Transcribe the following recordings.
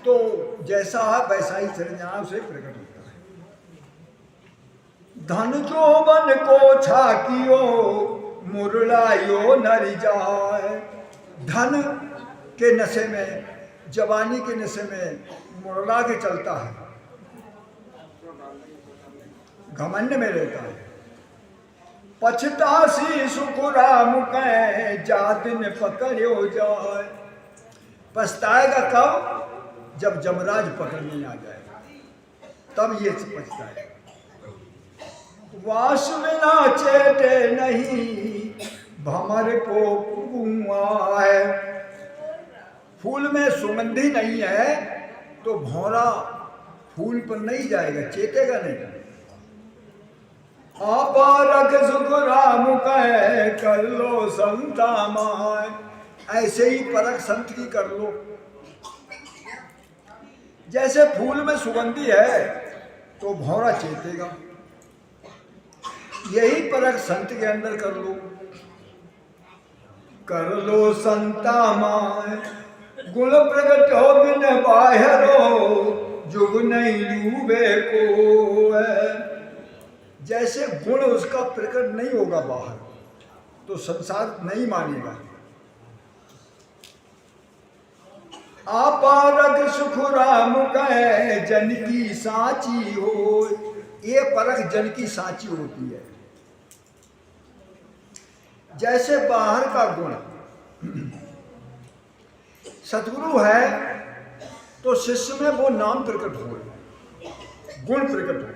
तो जैसा है वैसा ही सृजना से प्रकट होता है। धन जो बन को छाकियो मुरलायो नरि जाए। धन के नशे में, जवानी के नशे में मुरला के चलता है, घमंड में रहता है। पछतासी सुख राम कहे जा दिन पकड़ो जाए। पछताएगा कब? जब जमराज पकड़ने आ जाएगा, तब ये पछताएगा। वास बिना चेटे नहीं भमर को कुआए। फूल में सुगंधी नहीं है तो भौरा फूल पर नहीं जाएगा, चेतेगा नहीं। आपारक सुख राम कहे कर लो संता माय। ऐसे ही परख संत की कर लो। जैसे फूल में सुगंधी है तो भौरा चेतेगा, यही परख संत के अंदर कर लो। कर लो संता माय गुण प्रकट हो बिन बाहरो जुग नहीं डूबे को। जैसे गुण उसका प्रकट नहीं होगा बाहर तो संसार नहीं मानेगा। आपारक सुख राम कहे जन की साची हो। ये परख जन की साची होती है। जैसे बाहर का गुण सतगुरु है तो शिष्य में वो नाम प्रकट हो, गुण प्रकट हो,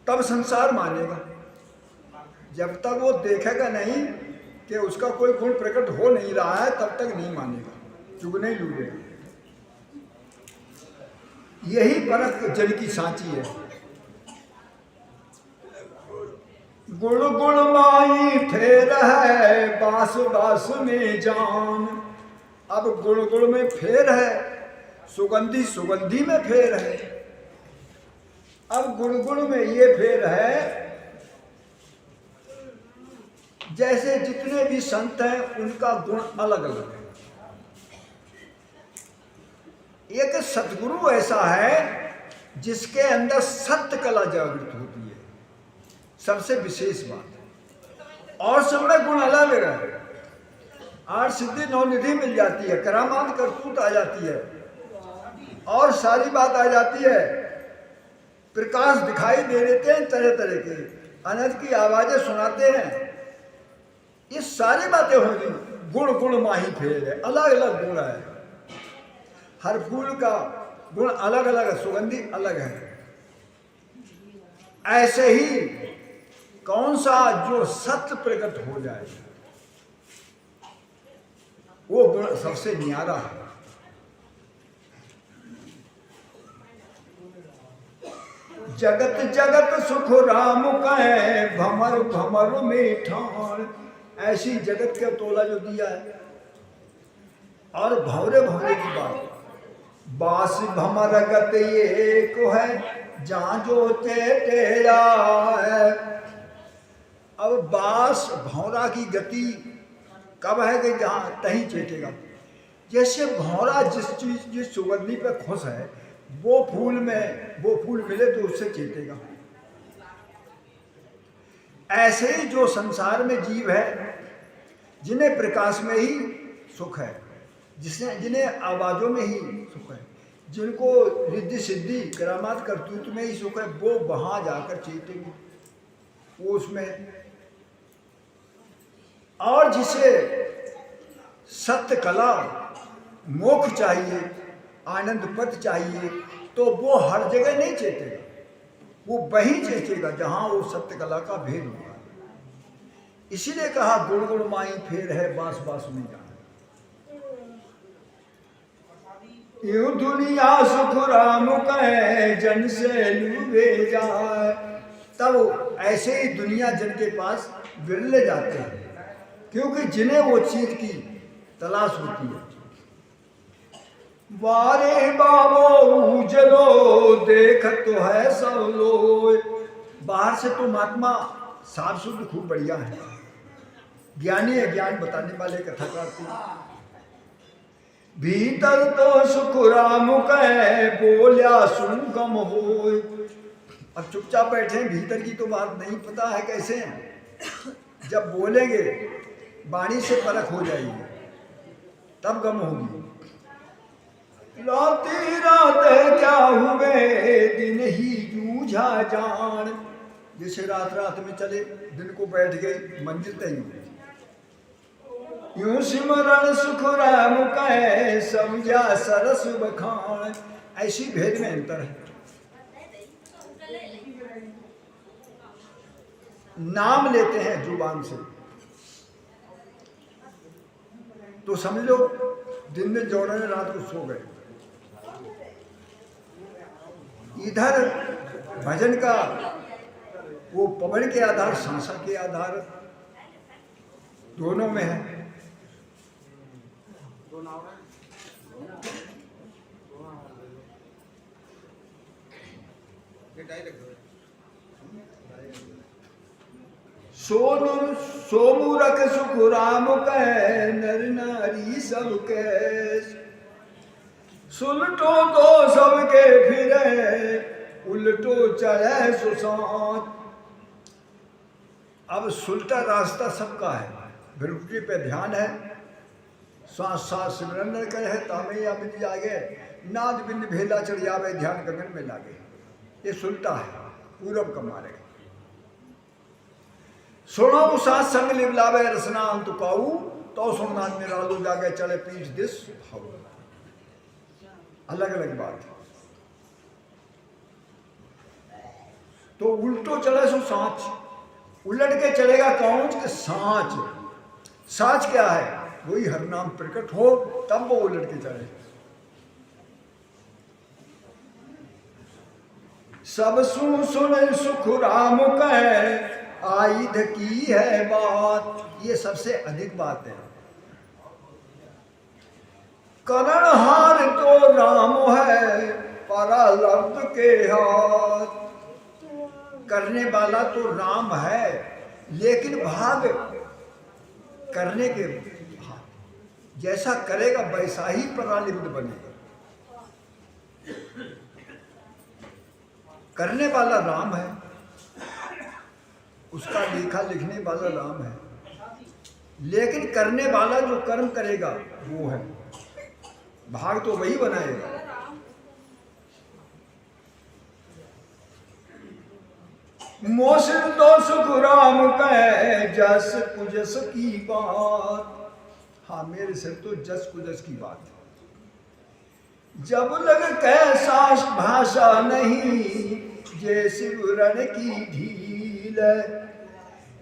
तब संसार मानेगा। जब तक वो देखेगा नहीं कि उसका कोई गुण प्रकट हो नहीं रहा है तब तक नहीं मानेगा, चुग नहीं लूटेगा। यही परख जन की साची है। गुण गुण माई फेर है बास बास में जान। अब गुण गुण में फेर है, सुगंधी सुगंधी में फेर है। अब गुण गुण में ये फेर है, जैसे जितने भी संत हैं उनका गुण अलग अलग है। एक सतगुरु ऐसा है जिसके अंदर सत्य कला जागृत होती है, सबसे विशेष बात है। और सब में गुण अलग है। और सिद्धि नवनिधि मिल जाती है, करामात करतूत आ जाती है और सारी बात आ जाती है। प्रकाश दिखाई दे देते हैं तरह तरह के, अनंत की आवाजें सुनाते हैं। ये सारी बातें होंगी। गुण गुण माही फेर है, अलग अलग गुण है। हर फूल का गुण अलग अलग है, सुगंधी अलग है। ऐसे ही कौन सा जो सत्य प्रकट हो जाए वो गुण सबसे न्यारा है। जगत जगत सुख राम कहे भमर भमर में ठान। ऐसी जगत का तोला जो दिया है। और भवरे भवरे की बात, बास भमर गत ये को है जहां जो तेरा है। अब बास भौरा की गति कब है कि जहां तहीं चेतेगा। जैसे भौरा जिस चीज जिस सुगंधी पे खुश है वो फूल में वो फूल मिले तो उससे चेतेगा। ऐसे ही जो संसार में जीव है जिन्हें प्रकाश में ही सुख है, जिन्हें आवाजों में ही सुख है, जिनको रिद्धि सिद्धि करामात करतूत में ही सुख है, वो वहां जाकर चेतेंगे, वो उसमें। और जिसे सत्य कला मोक्ष चाहिए, आनंद पद चाहिए, तो वो हर जगह नहीं चेतेगा, वो वही चेतेगा जहां वो सत्य कला का भेद होगा। इसीलिए कहा गुण गुण माई फेर है बास बास में जान। यूं दुनिया सुख राम कहे जन से लूबे जाए। तब ऐसे ही दुनिया जन के पास विरले जाते हैं, क्योंकि जिन्हें वो चीज की तलाश होती है। वारे बाबो उजलो देख तो है सब लोग। बाहर से तो महात्मा साफ शुद्ध खूब बढ़िया है, ज्ञानी है, ज्ञान बताने वाले, कथाकार थे, भीतर तो सुख राम कहे बोलिया सुन गम होय। अब चुपचाप बैठे हैं, भीतर की तो बात नहीं पता है कैसे हैं। जब बोलेंगे वाणी से परख हो जाएगी, तब गम होगी। राती रात क्या हुए दिन ही जूझा जान। जैसे रात रात में चले, दिन को बैठ गए, मंजिल तय हो गई। यूं सिमरन सुख राम कहे समझा सरस बखान। ऐसी भेद में अंतर है। नाम लेते हैं जुबान से तो समझ लो दिन में जोड़े रात को सो गए। इधर भजन का वो पवन के आधार, सांसा के आधार दोनों में है। सोमूरख सुख राम कहे नर नारी सबके। सुलटो तो सबके फिरे उल्टो चढ़े सुशांत। अब सुलटा रास्ता सबका है, बिरुटी पे ध्यान है, सांस सांस सिमरन करे तामे या बिंद जागे, नाद बिंद भेला चढ़ जावे ध्यान गगन में लागे। ये सुलटा है, पूरब का मार्ग। सुनो सात संग लिबलावे रसना अंत पाऊ तो सुनना निरालू जागे चले पीठ दिस भाव। अलग अलग बात है। तो उल्टो चले सो सांच, उलट के चलेगा कौन के सांच। सांच क्या है? वही हर नाम प्रकट हो तब वो उलट के चले। सब सुन सुख राम कहे आयुध की है बात। ये सबसे अधिक बात है। करणहार तो राम है परालब्ध के हाथ। करने वाला तो राम है लेकिन भाग करने के हाथ। जैसा करेगा वैसा ही परालिब्ध बनेगा। करने वाला राम है, उसका लेखा लिखने वाला राम है, लेकिन करने वाला जो कर्म करेगा वो है। भाग तो वही बनाएगा। मोसिर तो सुख राम कहे जस कुजस की बात। हाँ, मेरे सिर तो जस कुजस की बात है। जब लग कैसा भाषा नहीं जैसे रण की ढील।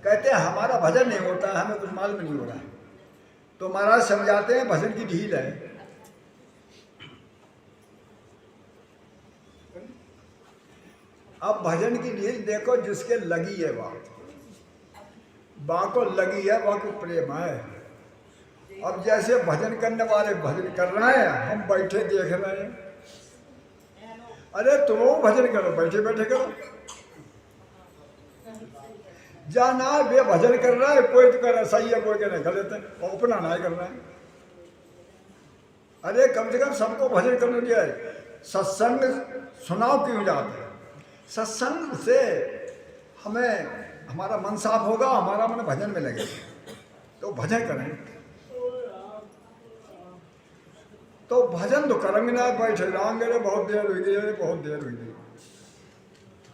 कहते हैं हमारा भजन नहीं होता है, हमें कुछ मालूम नहीं हो रहा है। तो महाराज समझाते हैं भजन की ढील है। अब भजन की ढील देखो, जिसके लगी है बाँ को लगी है, बाँ को प्रेम है। अब जैसे भजन करने वाले भजन कर रहे हैं, हम बैठे देख रहे हैं। अरे तुम भजन करो, बैठे बैठे करो। जाना बे भजन कर रहा है, कोई तो कर रहा है सही है, कोई कह रहा है गलत है, और अपना ना कर रहा है। अरे कम से कम सबको भजन करना चाहिए। सत्संग सुनाओ क्यों जाते हैं? सत्संग से हमें हमारा मन साफ होगा, हमारा मन भजन में लगेगा, तो भजन करें। तो भजन तो करेंगे ना, बैठे रहेंगे बहुत देर हुई गई, बहुत देर हुई गई।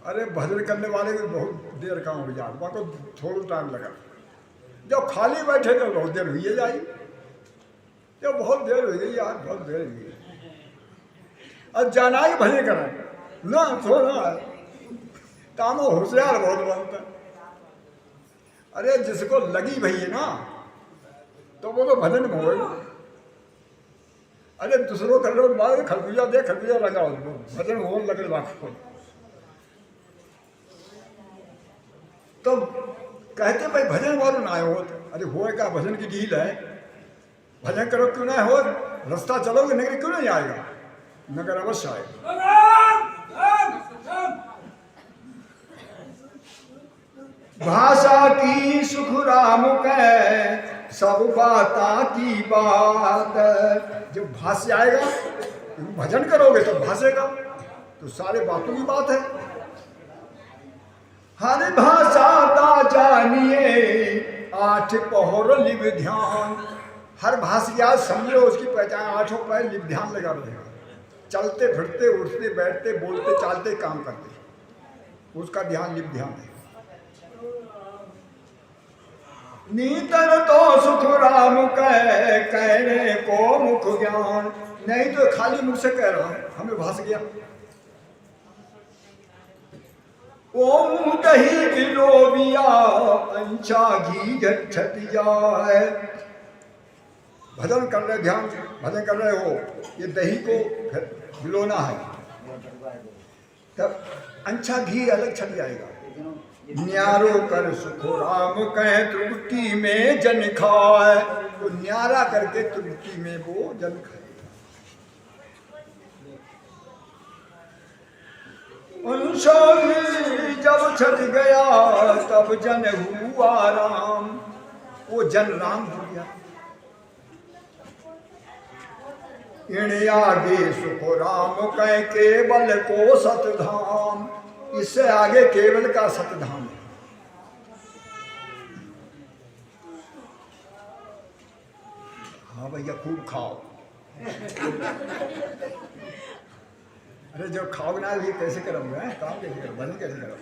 अरे भजन करने वाले को बहुत देर काम हो जाए, वहाँ को थोड़ा टाइम लगा। जब खाली बैठे तो बहुत देर हुई जाए। जब बहुत देर हो गई यार, बहुत देर हो गई। अब जाना ही भजन करें ना, थोड़ा काम होशियार बहुत बनता। अरे जिसको लगी भई है ना, तो वो तो भजन में होगा। अरे दूसरों कर लो बाहर खरबूजा दे, खरबूजा लगाओ, भजन हो लगे लाखों। तो कहते भाई भजन वालों ना हो। अरे होए का भजन की ढील है, भजन करो क्यों ना हो। रास्ता चलोगे नगर क्यों नहीं आएगा? नगर अवश्य आएगा। भाषा की सुख राम कह सब बाता की बात। जब भाष्य आएगा, भजन करोगे तो भाषेगा, तो सारे बातों की बात है। हर भाषा ता जानिए आठ पहर लिव ध्यान। हर भाषा समझो, उसकी पहचान आठों पैर लिव ध्यान लगा रहेगा। चलते फिरते उठते बैठते बोलते चालते काम करते, उसका ध्यान लिव ध्यान है। नीतन तो सुख राम कहने को मुख ज्ञान। नहीं तो खाली मुख से कह रहा हूं, हमें भास गया। ओम दही बिलोबिया अंचा घी झट जाए। भजन कर रहे, ध्यान भजन कर रहे हो, ये दही को बिलोना है, तब अंचा घी अलग छट जाएगा। न्यारो कर सुखो राम कहे त्रुटि में जन खाए। तो न्यारा करके त्रुटि में वो जन खाएगा। जब छट गया तब जन हुआ राम। वो जन राम हो गया। इन आगे सुखो राम कहे केवल को सतधाम। इससे आगे केवल का सतधाम है। हाँ भैया खूब खाओ। अरे जो खाओ ना ये कैसे करोगे, काम कैसे करो, भजन कैसे करो।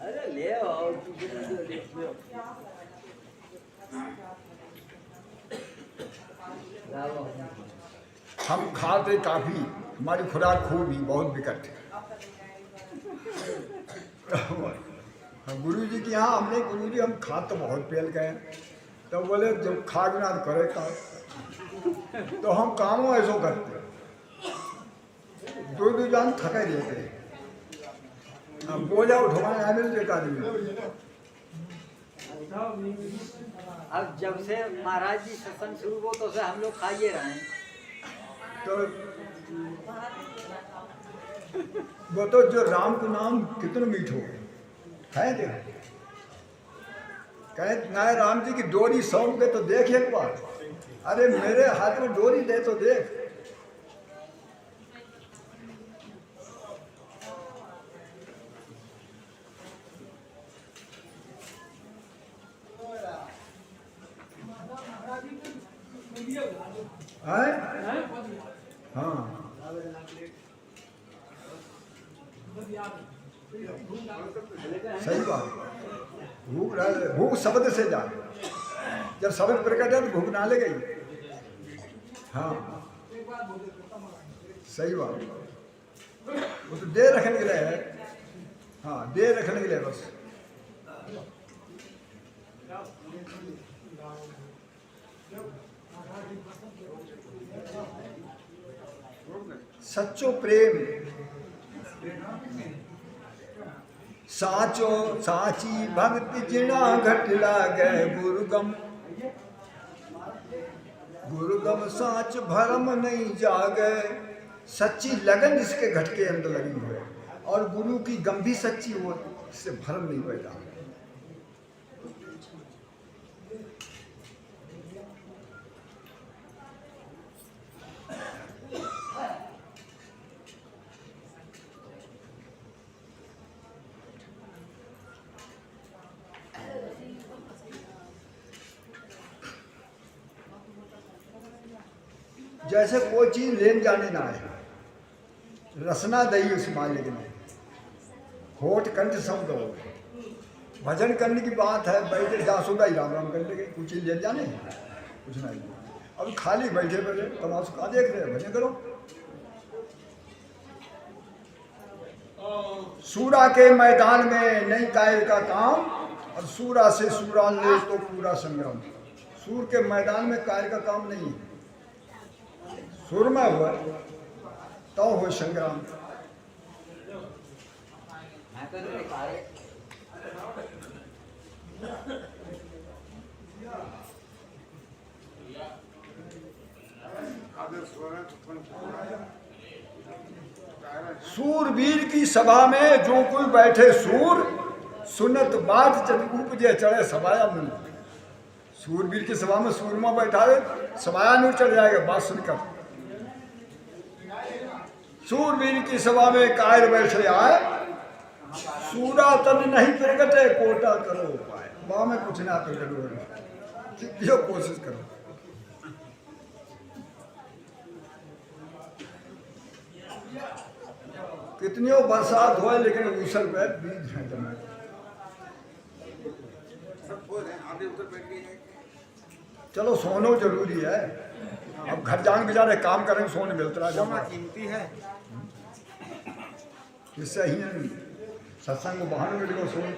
अरे ले आओ। हम खाते काफी, हमारी खुराक खूब ही बहुत विकट है। गुरु जी के यहाँ हमने, गुरु जी हम खा तो बहुत पेल गए, तो बोले जो खाग ना करे काम। तो हम कामों ऐसो करते, दो जान थके देते, बोझा उठवाने आ मिलते एक आदमी। अब जब से महाराज जी सत्संग शुरू हो तो से हम लोग खाइए रहे हैं। तो वो तो जो राम का नाम कितना मीठो है, देखो कहे ना राम जी की डोरी सौंप के तो देख एक बार। अरे मेरे हाथ में डोरी दे तो देख। हाँ सही बात। भूख शब्द से जा, जब शब्द प्रकट है तो भूख ना ले गई। हाँ सही बात। वो तो दे रखने के लिए है। हाँ दे रखने के लिए बस। सच्चो प्रेम साचो साची भक्ति जिना घट लागे गुरुगम। गुरुगम साच भरम नहीं जागे। सच्ची लगन जिसके घट के अंदर लगी हुई है, और गुरु की गम भी सच्ची हो, इससे भरम नहीं पैदा। जैसे कोई चीज लेन जाने ना है, रसना दही उस मालिक ने, होठ कंठ सब दो। भजन करने की बात है, बैठे जासुदा ही राम राम कर लेंगे, कुछ चीज ले जाने कुछ नहीं। अब खाली बैठे बैठे तमाशा का देख रहे, भजन करो। सूरा के मैदान में नहीं कायर का काम, और सूरा से सूरा ले तो पूरा संग्राम। सूर के मैदान में कायर का काम नहीं है। सुर में हुआ तो हो संग्राम। सूरवीर की सभा में जो कोई बैठे सूर, सुनत बात जब उपजे चढ़े समाया में। सूरवीर की सभा में सूरमा बैठा है, समाया नूर चढ़ जाएगा बात सुनकर। सूरवीर की सभा में कायर बैठे आए, सूरा तन नहीं प्रगटे कोटा करो उपाय। वहां में कुछ ना प्रगट हो, कोशिश करो। कितनियों बरसात हो लेकिन ऊसर पे बीज है जमा। चलो सोनो जरूरी है, अब घर जाने बेचारे काम करेंगे सोने मिलता सोना कीमती है। इससे ही सत्संग बहाने में सोने